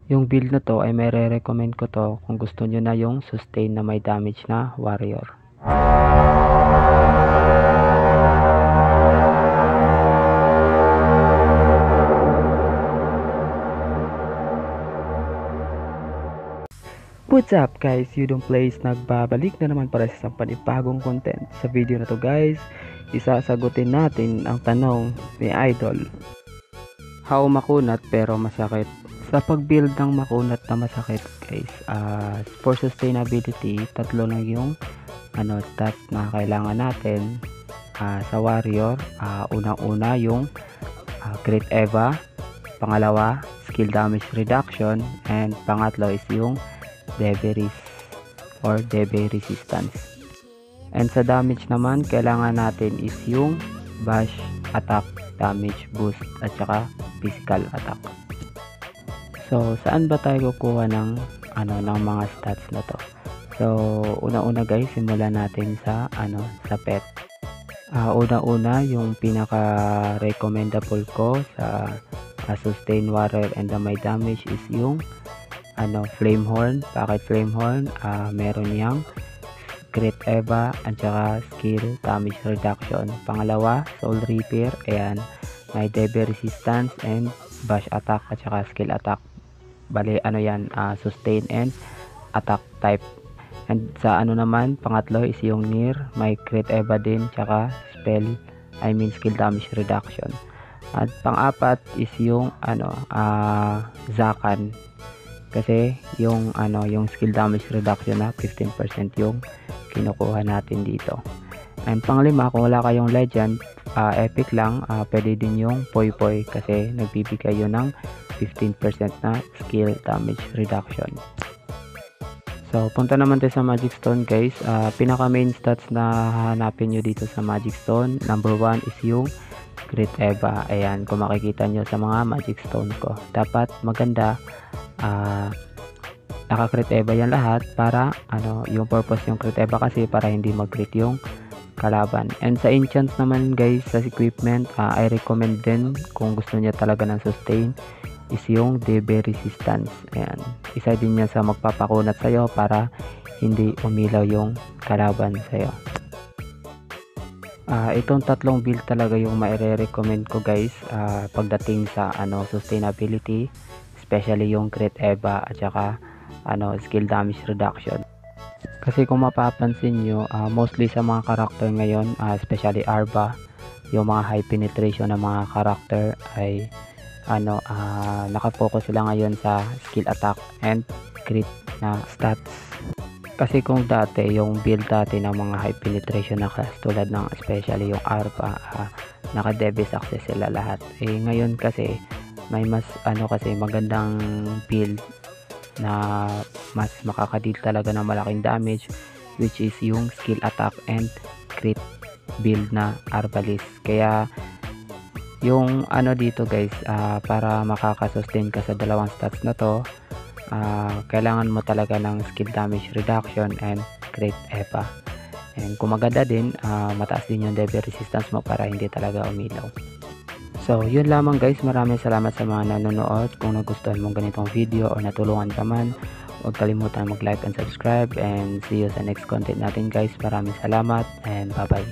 Yung build na to ay recommend ko to kung gusto nyo na yung sustain na may damage na warrior. What's up guys, Yudong Plays nagbabalik na naman para sa isang panibagong content. Sa video na to guys, isasagutin natin ang tanong ni Idol. How makunat pero masakit? Sa pag-build ng makunat na masakit guys, for sustainability, tatlo lang yung stats na kailangan natin sa warrior. Unang-una yung crit eva, pangalawa skill damage reduction, and pangatlo is yung DB or DB resistance. And sa damage naman, kailangan natin is yung bash, attack, damage, boost, at saka physical attack. So, saan ba tayo kukuha ng mga stats na to? So, una-una guys, simulan natin sa sa pet. Una-una, yung pinaka recommendable ko sa sustain warrior and my damage is yung Flamehorn. Bakit Flamehorn? Meron yang crit eva at saka skill damage reduction. Pangalawa, soul repair, ayan, may DB resistance and bash attack at saka skill attack. Bali yan, sustain and attack type. And sa naman, pangatlo is yung near, may crit eva din tsaka skill damage reduction. At pang-apat is yung Zakan, kasi yung skill damage reduction na 15% yung kinukuha natin dito. And panglima, kung wala kayong legend, epic lang, pwede din yung Poy Poy kasi nagbibigay yun ng 15% na skill damage reduction. So punta naman tayo sa Magic Stone guys. Pinaka main stats na hanapin nyo dito sa Magic Stone, number 1 is yung crit eva. Ayan, kung makikita nyo sa mga Magic Stone ko, dapat maganda naka-crit eva yan lahat para yung purpose yung crit eva kasi para hindi mag-crit yung kalaban. And sa enchants naman guys, sa equipment, I recommend din kung gusto niya talaga ng sustain is yung DB resistance. Ayan, isa din niya sa magpapakunat sa'yo para hindi umilaw yung kalaban sa'yo. Itong tatlong build talaga yung maire-recommend ko guys pagdating sa sustainability, especially yung crit eva at saka skill damage reduction. Kasi kung mapapansin nyo, mostly sa mga karakter ngayon, especially Arba, yung mga high penetration na mga karakter ay nakafocus sila ngayon sa skill attack and crit na stats. Kasi kung dati, yung build dati ng mga high penetration na class tulad ng especially yung Arba, naka-DB success sila lahat. Ngayon kasi may mas kasi magandang build na mas makakadeal talaga ng malaking damage, which is yung skill attack and crit build na Arbalist. Kaya yung dito guys, para makakasustain ka sa dalawang stats na to, kailangan mo talaga ng skill damage reduction and crit eva. And kung maganda din, mataas din yung DB resistance mo para hindi talaga umilaw. So, yun lamang guys. Maraming salamat sa mga nanonood. Kung nagustuhan mong ganitong video o natulungan ka man, huwag kalimutan mag-like and subscribe, and see you sa next content natin guys. Maraming salamat and bye bye.